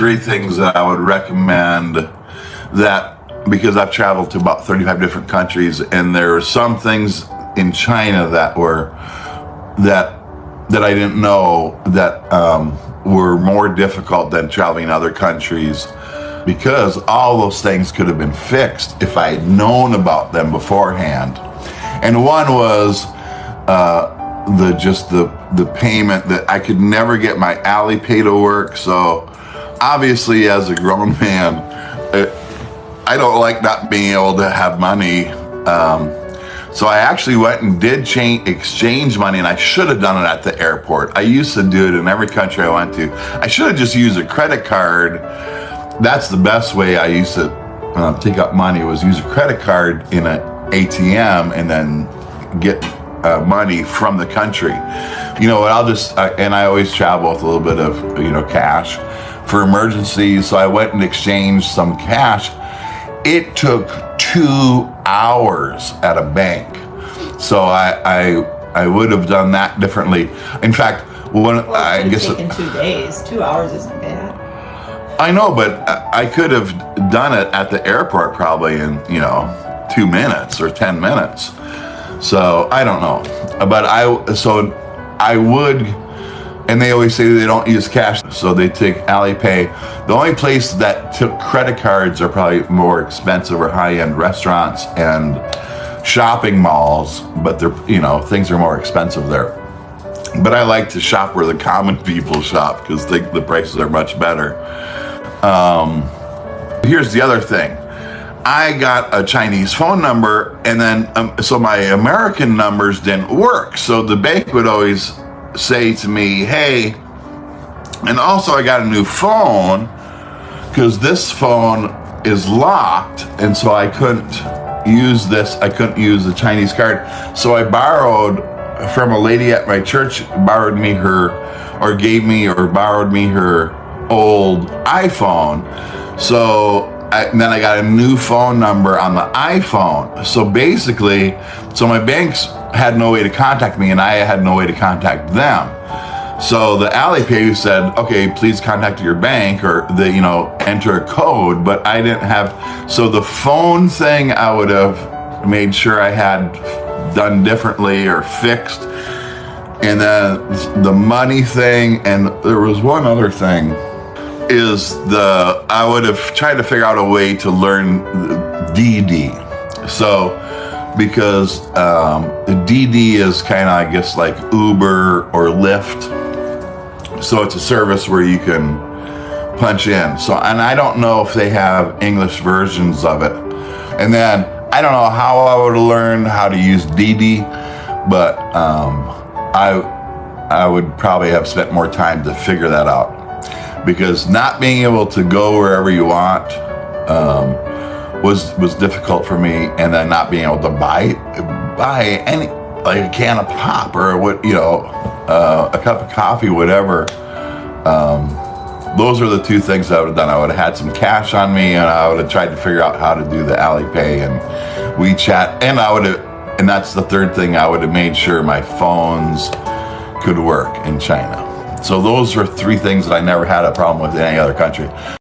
three things that I would recommend, that because I've traveled to about 35 different countries, and there are some things in China that I didn't know that were more difficult than traveling in other countries, because all those things could have been fixed if I had known about them beforehand. And one was the payment, that I could never get my Alipay to work. So obviously, as a grown man, I don't like not being able to have money. So I actually went and did exchange money, and I should have done it at the airport. I used to do it in every country I went to. I should have just used a credit card. That's the best way I used to take out money, was use a credit card in an ATM and then get money from the country. You know what, and I always travel with a little bit of, cash for emergencies. So I went and exchanged some cash. It took 2 hours at a bank. So I would have done that differently. In fact, I guess taken 2 days. 2 hours isn't bad. I know, but I could have done it at the airport probably in 2 minutes or 10 minutes. So I don't know, but I would. And they always say they don't use cash, so they take Alipay. The only place that took credit cards are probably more expensive or high-end restaurants and shopping malls, but they're, things are more expensive there. But I like to shop where the common people shop, because the prices are much better. Here's the other thing. I got a Chinese phone number, and then so my American numbers didn't work. So the bank would always say to me, hey, and also I got a new phone, because this phone is locked, and so I couldn't use the Chinese card. So I borrowed from a lady at my church, borrowed me her old iPhone. So then I got a new phone number on the iPhone. So basically, my banks had no way to contact me, and I had no way to contact them. So the Alipay said, okay, please contact your bank, or enter a code, but I didn't have. So the phone thing I would have made sure I had done differently or fixed. And then the money thing, and there was one other thing, I would have tried to figure out a way to learn DD. So, because DD is kind of, I guess, like Uber or Lyft. So it's a service where you can punch in. So, and I don't know if they have English versions of it. And then I don't know how I would learn how to use DD, but I would probably have spent more time to figure that out. Because not being able to go wherever you want was difficult for me, and then not being able to buy any, like a can of pop or a cup of coffee, whatever. Those are the two things I would have done. I would have had some cash on me, and I would have tried to figure out how to do the Alipay and WeChat, and that's the third thing. I would have made sure my phones could work in China. So those are three things that I never had a problem with in any other country.